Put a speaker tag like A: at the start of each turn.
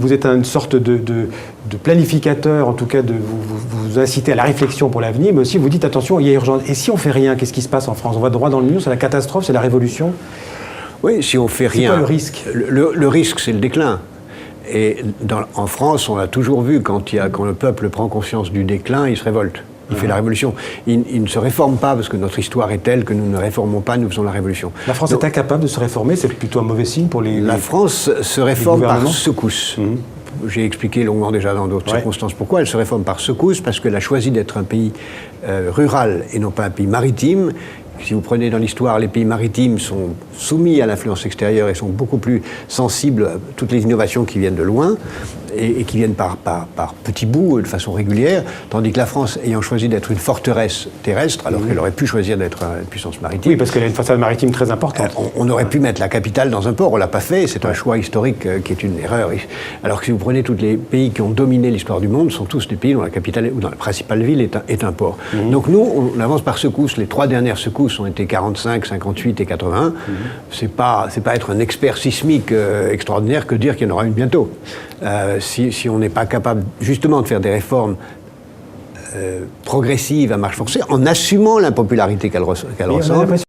A: vous êtes une sorte de planificateur, en tout cas, vous incitez à la réflexion pour l'avenir, mais aussi vous dites attention, il y a urgence. Et si on fait rien, qu'est-ce qui se passe en France? On va droit dans le mur, c'est la catastrophe, c'est la révolution?
B: Oui, si on fait rien.
A: C'est quoi le risque?
B: Le risque, c'est le déclin. Et en France, on a toujours vu, quand le peuple prend conscience du déclin, il se révolte. Il fait la révolution. Il ne se réforme pas parce que notre histoire est telle que nous ne réformons pas, nous faisons la révolution.
A: La France est incapable de se réformer, c'est plutôt un mauvais signe pour les...
B: La France se réforme par secousses. J'ai expliqué longuement déjà dans d'autres circonstances pourquoi. Elle se réforme par secousses, parce qu'elle a choisi d'être un pays rural et non pas un pays maritime. Si vous prenez dans l'histoire, les pays maritimes sont soumis à l'influence extérieure et sont beaucoup plus sensibles à toutes les innovations qui viennent de loin et qui viennent par petits bouts, de façon régulière, tandis que la France, ayant choisi d'être une forteresse terrestre, alors qu'elle aurait pu choisir d'être une puissance maritime...
A: Oui, parce qu'elle a une façade maritime très importante.
B: On aurait pu mettre la capitale dans un port, on ne l'a pas fait, c'est un choix historique qui est une erreur. Alors que si vous prenez tous les pays qui ont dominé l'histoire du monde, sont tous des pays dont la capitale ou dont la principale ville est un port. Donc nous, on avance par secousses. Les 3 dernières secousses ont été 45, 58 et 81. C'est pas être un expert sismique extraordinaire que dire qu'il y en aura une bientôt. Si on n'est pas capable justement de faire des réformes progressives à marche forcée, en assumant l'impopularité qu'elle ressent.